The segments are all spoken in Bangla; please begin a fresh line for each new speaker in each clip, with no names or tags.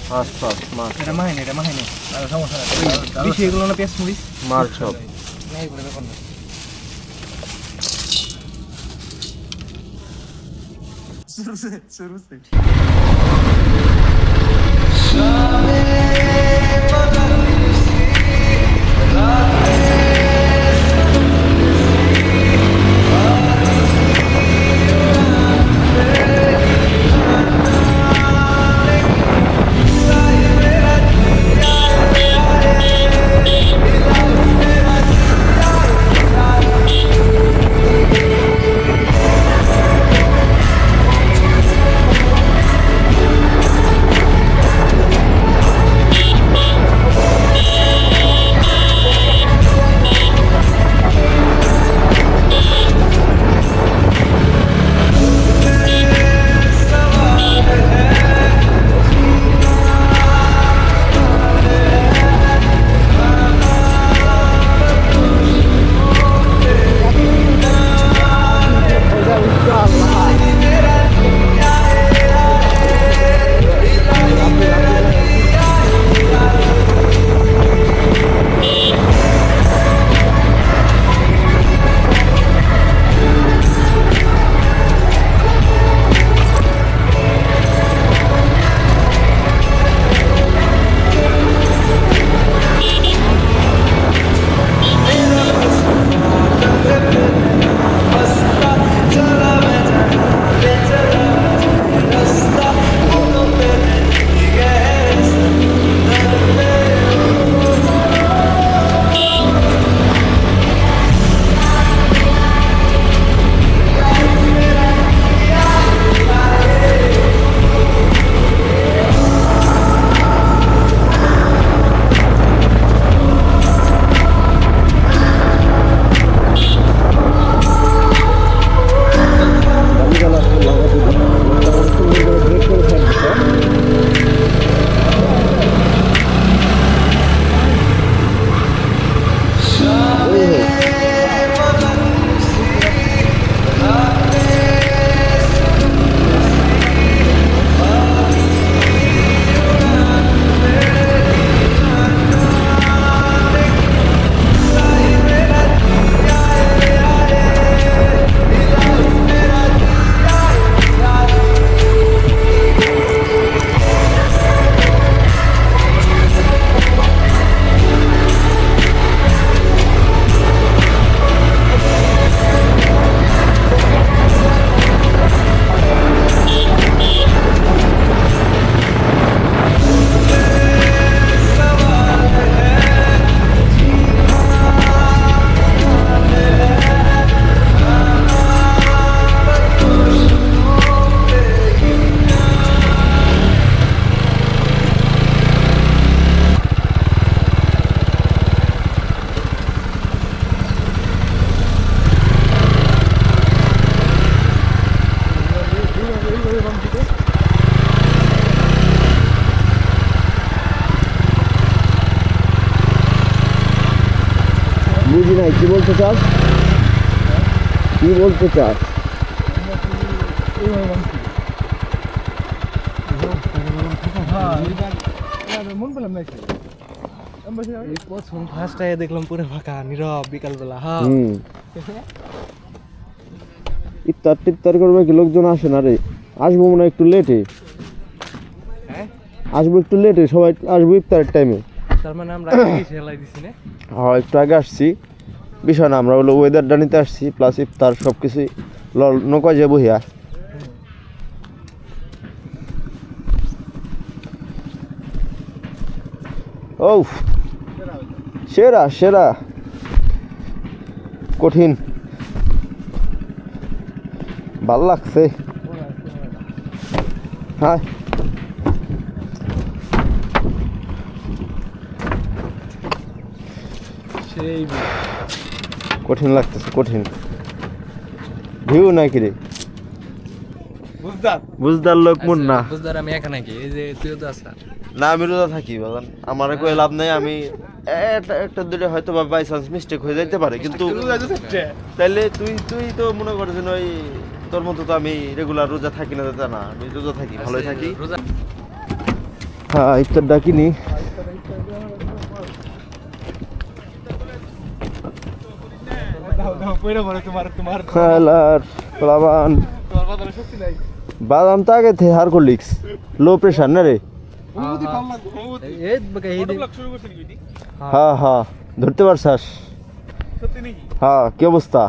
ফাস্ট ফাস্ট মার
এটা মাহিনি আর সমস্যা নাই বেশি এগুলো না পেঁয়াজ মরিচ
মার সব
না এগুলো ব্যাপার না শুরু से
বুঝি নাই কি বলতে চাস কি বলতে চাস
মন পেলাম না প্রথম ফার্স্ট আগে দেখলাম পুরো ফাঁকা নীরব বিকালবেলা হ্যাঁ
ইফতার টিফতার করবে কি লোকজন আসে না রে আসবো মনে হয় একটু লেটে আসবো একটু লেটে সবাই আসবো ইফতারের টাইমে
তার মানে আমরা আগে সেলাই দিছি না
হ্যাঁ একটু আগে আসছি বিষয় না আমরা হলো ওয়েদারটা নিতে আসছি প্লাস ইফতার সব কিছুই নৌকা যাবো হিয়া ও সেরা সেরা কঠিন ভাল লাগছে হ্যাঁ
সেই
কঠিন লাগতেছে কঠিন ভিউ নাকি রে বুঝদার লোক মন না
বুঝদার আমি একা নাকি এই যে তুইও তো আছা
না আমি রোজা থাকি বাজান আমার কই লাভ নাই আমি একটা দুটো হয়তো বা বাই চান্স মিস্টেক হয়ে যাইতে পারে কিন্তু তাইলে তুই তো মনে করছেন ওই তোর মতো তো আমি রেগুলার রোজা থাকি না তা না, আমি রোজা থাকি, ভালোই থাকি। হ্যাঁ ইফতার ডাকিনি। খেলার প্লাবান বাদাম তো আগে থেকে হার করলিক্স, লো প্রেশার না রে? হ্যাঁ হ্যাঁ ধরতে পারছাস? হ্যাঁ কি অবস্থা?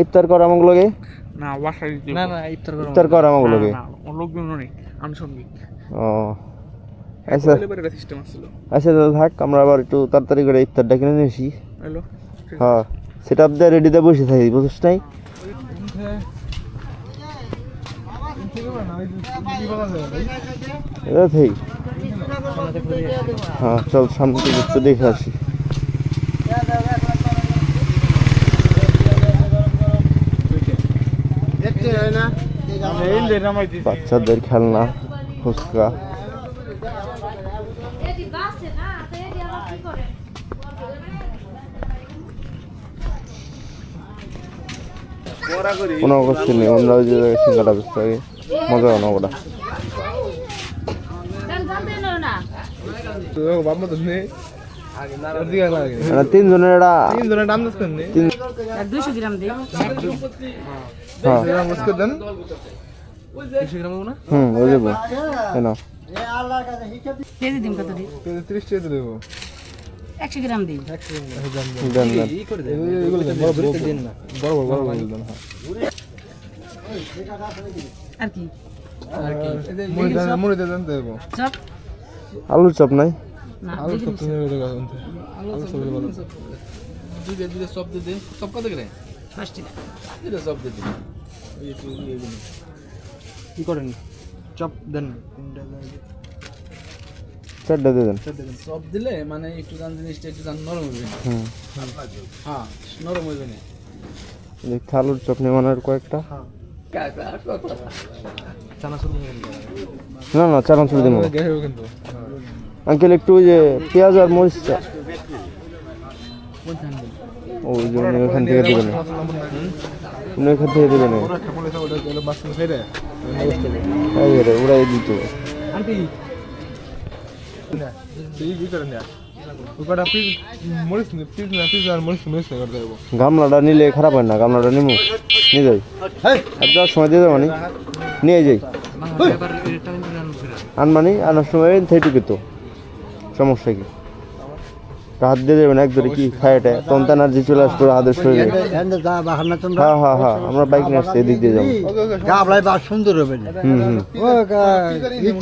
ইফতার কর আমাকে লগে
না বাসায় না না
ইফতার কর আমাকে লগে
লোকজন অনেক আনুষঙ্গিক
ও আচ্ছা
সিস্টেম আসছিল।
আচ্ছা তাহলে থাক, আমরা আবার একটু তাড়াতাড়ি করে ইফতারটা কিনে নিয়ে আসি।
হ্যালো
হ্যাঁ সেটা আপনার রেডিতে বসে থাকি, বুঝছিস নাই? এটা ঠিক। হ্যাঁ চল সামনে থেকে একটু দেখে আসি। বাচ্চাদের খেলনা, ফুচকা, কোনো অবস্থা নেই। অন্য ওই যে জায়গায় সিঙ্গাটা বেচতে আগে মজা হয় না ওটা। তিনজনের এটা
200 গ্রাম দিই।
ওই দেবো কেন
কেজি দিম কত দিই?
30 টাকা দেবো।
100 গ্রাম দিই।
দেন দেন।
আর কি?
মুড়ি দেন দেবো।
চপ?
আলুর চপ নাই?
না,
আলু
দেখি
সব
দিছি।
আলু সব ভালো। দুইটা সব দে দে। সব কত করে?
5 টাকা।
দুইটা সব দে দে। কি করেন? চপ দেন।
চারটা দিয়ে দেন।
সব দিলে মানে একটু দান জিনিসটা একটু দান নরম হবে। হ্যাঁ নরম হবে না।
দেখতে আলুর চপ নেওয়ার আর কয়েকটা। না না চানাচুর দিব আঙ্কেল, একটু ওই যে পেঁয়াজ আর মরিচটা ওই যে উনি ওখান থেকে দেবেন, উনি ওখান থেকে দেবেন। উড়াই দিত। গামলাটা নিলে খারাপ হয় না? গামলাটা নিবো, নিয়ে যাই আর যাওয়ার সময় দিয়ে যাবো, নিয়ে যাই আনমানি আনার সময় থেটুকে তো সমস্যা কি? হাত দিয়ে দেবেন একবারে কি খায়টা তখন এনার্জি চলে আসবে হাতের শরীরে। হ্যাঁ হ্যাঁ হ্যাঁ আমরা বাইক নিয়ে আসছি, এদিক দিয়ে যাবো।
সুন্দর হবে
হুম হুম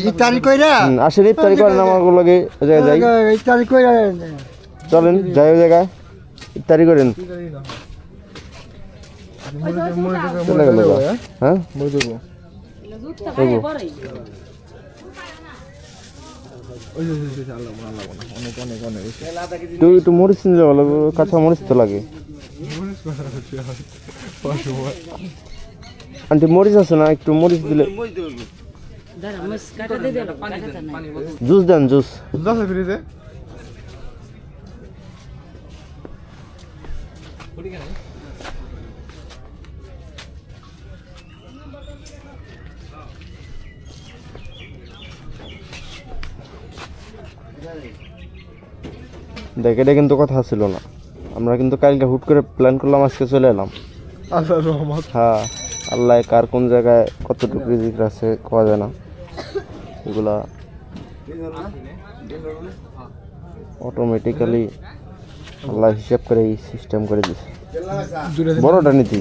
ইফতারি কইরা
আসেন ইফতারি করেন আমার লগে ওই জায়গায় যাই।
ইফতারি কইরা
চলেন যাই ওই জায়গায় ইফতারি করেন। চলে গেল হ্যাঁ
দুধটা খাইয়ে পরেই।
তুই একটু মরিচ নিলে ভালো, কাঁচা মরিচ তো লাগে। আন্টি মরিচ আছে না? একটু মরিচ দিলে।
দাঁড়া মরিচ কাটা দিয়ে দেব, কাটাটা নাই।
জুস দেন, জুস। দেখ এটা কিন্তু কথা ছিল না, আমরা কিন্তু কালকে হুট করে প্ল্যান করলাম, আজকে চলে এলাম। হ্যাঁ আল্লাহ কার কোন জায়গায় কতটুকু রিজিক আছে কোয়া যায় না, এগুলা অটোমেটিক্যালি আল্লাহ হিসাব করে এই সিস্টেম করে দিছে। বড়টা নীতি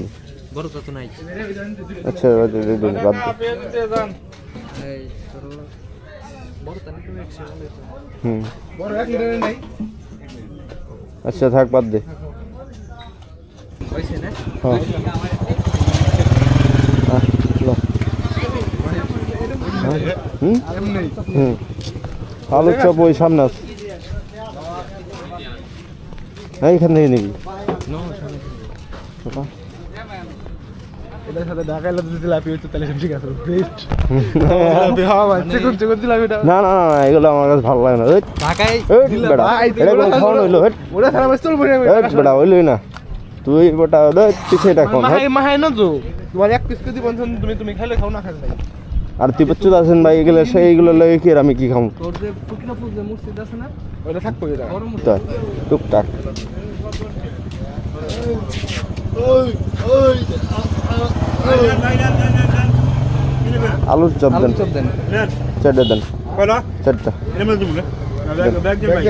আচ্ছা বাদ দে। হুম আচ্ছা থাক বাদ দে। হ্যাঁ হুম হুম আলুর চপ ওই সামনে আছে, এইখান থেকে নিবি।
এটার সাথে ঢাকাইলে যদি জিলাপি হইতো তাহলে সব ঠিক আছে বেস্ট হ্যাঁ ভাই চিকন চিকন জিলাপিটা
না না না এগুলো আমার কাছে ভালো লাগে না
ঢাকায়
বেটা এটা কোনো খাওয়ানো হইলো
ওরা সারা মাস চলবো না
বেটা হইলোই না তুই বেটা পিছিয়ে রাখ
মাহাই না তো তোমার এক পিস কেজি বলছেন তুমি খাইলে খাও না খাইলে নাই
আর তুই বচ্চুদ আছেন ভাই এগুলো সেইগুলো লাগে কি আর আমি কি খাবো
তোর যে ফুকিনা ফুক যে মসজিদ আছে না
ওটা থাকবো এটা
তা, টুকটাক আলুর চপ দেন
চপ দেন
চারটে দেন
কয়লা
চারটা
এর মধ্যে দিবো না ব্যাগ দে ভাই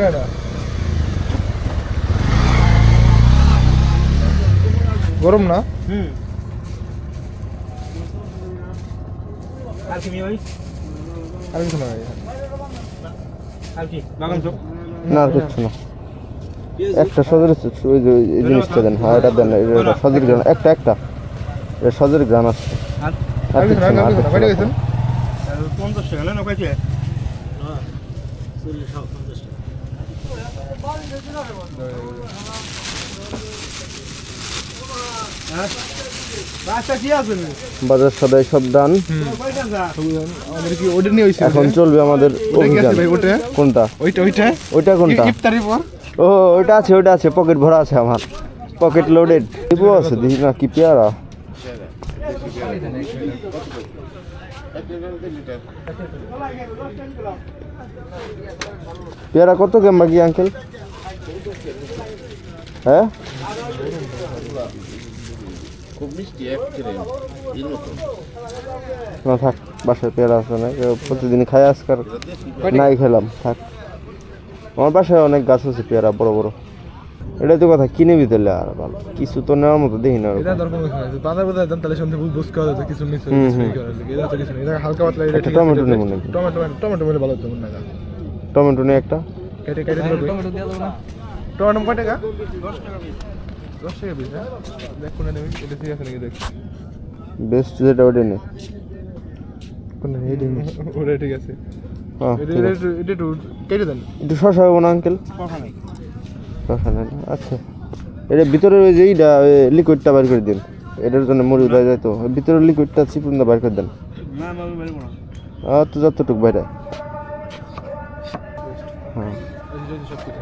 গরম না
আর কি ভাই
আর কিছু না
আর কি
লাগাম চোখ
না আর কিচ্ছু না একটা সজের ওই যে এই জিনিসটা দেন হ্যাঁ এটা দেন এটা সজের গ্রান একটা এটা সজের গ্রান আছে
আর
আর কিচ্ছু না, আর কিচ্ছু
কয়টা
না।
গেছেন
50 টাকা না কইছে রাস্তা কি আছে
বাজার সদাই সব ডান
আমাদের কি ওটা নিয়ে হইছে
এখন চলবে আমাদের অভিযান
ভাই ওটা
কোনটা
ওইটা
ওইটা কোনটা
ইফতারি পর
ও ওইটা আছে পকেট ভরা আছে আমার পকেট লোডেড টিপু আছে দেখি না কি পেয়ারা পেয়ারা কত কেমন কি আঙ্কেল হ্যাঁ না থাক বাসায় পেয়ারা আছে না প্রতিদিন খাই আজকাল নাই খেলাম থাক আমার বাসায় অনেক গাছ আছে পেয়ারা বড় বড় এটাই তো কথা কিনে দিতে আর ভালো কিছু তো নেওয়ার মতো দেখি না
এটা দরকার আছে বাজার বাজার দাম তাহলে সন্ধে বুঝ করা যায় কিছু মিস এটা তো কিছু না এটা হালকা পাতলা এটা
একটা টমেটো নেবো নাকি
টমেটো বলে ভালো তো মনে না
টমেটো নিয়ে একটা
কেটে দিবো
টমেটো দিয়ে দাও না
টমেটো কয় টাকা 10 টাকা পিস হ্যাঁ দেখ কোনে নেবে এটা ঠিক আছে নাকি দেখ
বেস্ট যেটা ওটা নে
কোনে এই ওটা ঠিক আছে
হ্যাঁ
এটা
ঠিক আছে।
এটা একটু কেটে দেন
একটু শসা হবে না আঙ্কেল
কথা নাই
শসা নেই না? আচ্ছা এটা ভিতরে ওই যে এইটা লিকুইডটা বার করে দিন এটার জন্য মরি উদয় যায় তো ওই ভিতরের লিকুইডটা চিপুনটা বার করে দেন
না আমি বলবো না
আর তো যতটুক বাইরে হ্যাঁ
সব কিছু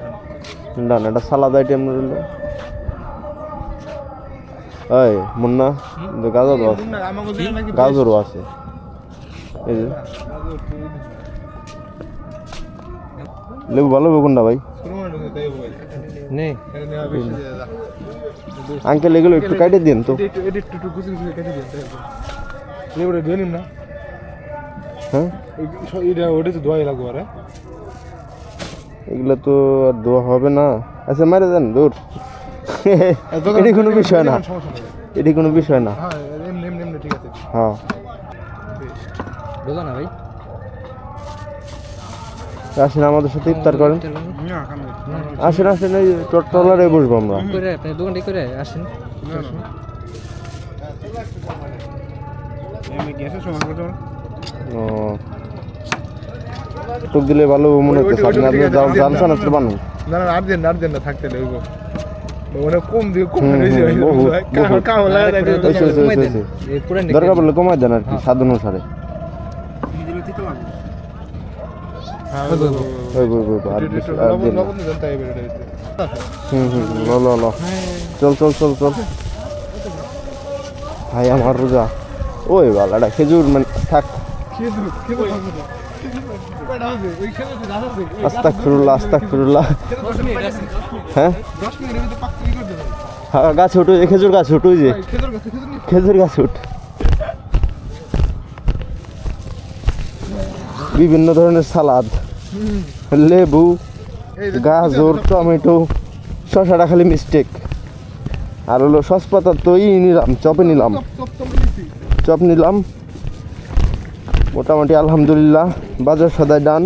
না না এটা সালাদ আইটেম রইল এই মুন্না গাজরও আছে
না আমাকে দিলে নাকি
গাজরও আছে এই যে লেবু ভালো হবে কোনটা ভাই
শুরু মানে তাই ভাই
নেই
এটা নেওয়া বেশি
আঙ্কেল এগুলো একটু কাটে দিন তো
এটা একটু গুছি কেটে দেন লেবুটা দিয়ে নিন না
হ্যাঁ
এটা ওটা তো দোয়াই লাগবে আরে
এগুলো তো আর দোয়া হবে না আচ্ছা মারে দেন দূর এটি কোনো বিষয় না
সমস্যা নেই
এটি কোনো বিষয় না
হ্যাঁ এমনি ঠিক আছে
হ্যাঁ
বুঝো না ভাই
আসেন আমাদের সাথে ইফতার করেন
না কাম
আসেন আসেন এই ট্রলারে বসবো আমরা
করে আপনি দোকানটি করে আসেন
আমি গ্যাসের সময় করতে
ও টুক দিলে ভালো মনে হচ্ছে আপনি আপনি জানছেন আসলে বানুন
না আর দেন না থাকতে লইব মানে কম দিয়ে কম
হুম,
বেশি
হুম, বহু, বহু।
কাম লাগে
হয়েছে, হয়েছে, হয়েছে, হয়েছে। দরকার পড়লে কমাই দেন আর কি স্বাদ অনুসারে
হ্যাঁ
ওই আর বেশি আর দিন না।
লবণ দেন তাই বেরে
লো লো চল চল চল চল ভাই আমার রোজা ওই বালাটা খেজুর মানে থাক আস্তাগফিরুল্লাহ হ্যাঁ
10 মিনিটের ভিতরে পাক করে দেবেন
হ্যাঁ গাছে উঠে খেজুর গাছে উঠে যে খেজুর গাছে উঠ বিভিন্ন ধরনের সালাদ লেবু গাজর টমেটো শসাটা খালি মিস্টেক আর হলো সসপাতা তো নিলাম চপে নিলাম চপ নিলাম মোটামুটি আলহামদুলিল্লাহ বাজার সদাই ডান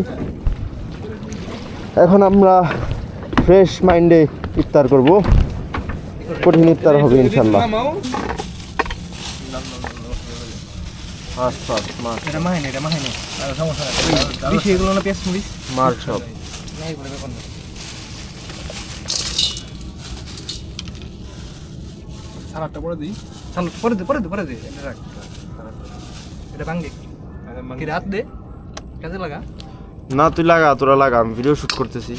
এখন আমরা ফ্রেশ মাইন্ডে ইফতার করব কঠিন ইফতার হবে ইনশাল্লাহ
এটা মাহিনে আর সমস্যা নাই দিছি এগুলো না পেঁয়াজ মরিচ
মার সব
নাই করে ব্যাপার না
সালাদটা করে দিই
চল পরে দে এটা রাখ এটা ভাঙ দে কি রাত দে কাজে লাগা
না তুই লাগা, তোরা লাগা, আমি ভিডিও শুট করতেছি।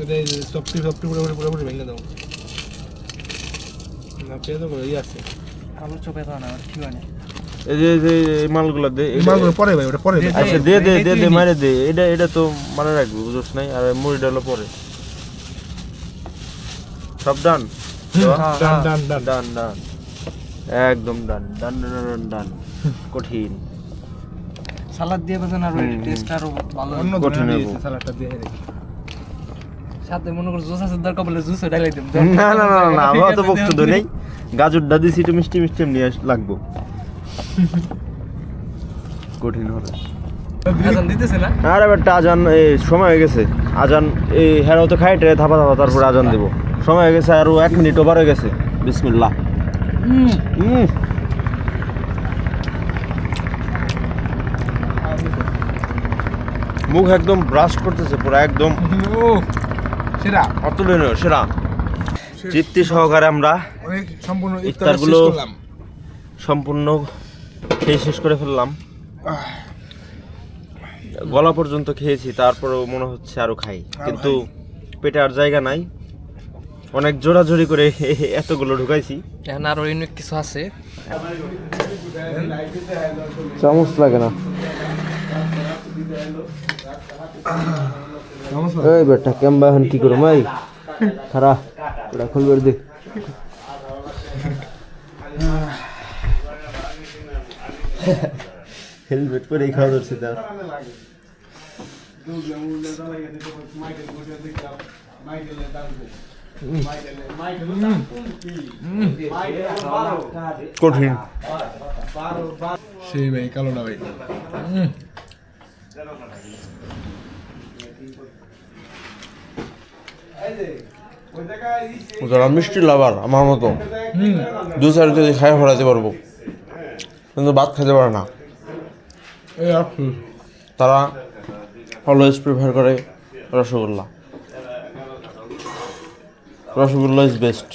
এটা সবটি পুরো ভেঙে দাও না পেয়ে তো ইয়ে আছে
আলু চপে তো না কি হয় না
এই যে এই মালগুলো দে,
মালগুলো পরে ভাই ওটা পরে
আচ্ছা দে মারে দে, এটা তো মানে রাখবি, বুঝছ নাই? আর মুড়ি ডালো পরে। সব ডান
ডান
ডান একদম ডান কঠিন।
সালাদ দিয়ে বাজান আর টেস্ট আরো ভালো
অন্য
কঠিন
ধরনের
হইবো।
সালাডটা দিয়ে দেখি
সাথে মনে কর জুস আছে দরকার বলে জুস ঢালাই দিম
না আমার তো বক্তব্য নেই। গাজরটা দিছি একটু মিষ্টি নিয়ে লাগবো, কঠিন হবে।
আজান দিতেছে না
আর এবারটা আজান এই সময় হয়ে গেছে, আজান এই হেরাও তো খাইটে ধাপা তারপরে আজান দেব। সময় হয়ে গেছে, আরো 1 মিনিট ওভার হয়ে গেছে। বিসমিল্লাহ। মুখ একদম ব্রাশ করতেছে পুরো, একদম
ও সেরা
অতুলনীয়, সেরা। তৃপ্তি সহকারে আমরা
অনেক সম্পূর্ণ ইফতার
ইফতারগুলো
শেষ করলাম
সম্পূর্ণ খেয়ে শেষ করে ফেললাম। গলা পর্যন্ত খেয়েছি, তারপরেও মনে হচ্ছে আরো খাই, কিন্তু পেটে আর জায়গা নাই। অনেক জোরাজোরি করে এতগুলো ঢুকাইছি।
এখন আরো অনেক কিছু আছে
চামচ লাগে না। এই বেটা কেমবা এখন কি করো মাই খারা ওটা খুলবে দে। হেলমেট পরেই খাওয়া ধরছে তার। কঠিন
সেই ভাই কালো না ভাই
যারা মিষ্টি লাভার আমার মতো 2-4 কেজি খাই ফেলাতে পারবো, কিন্তু ভাত খেতে পারে না।
এই আপু
তারা অলওয়েজ প্রিফার করে রসগোল্লা। Rasgulla is best.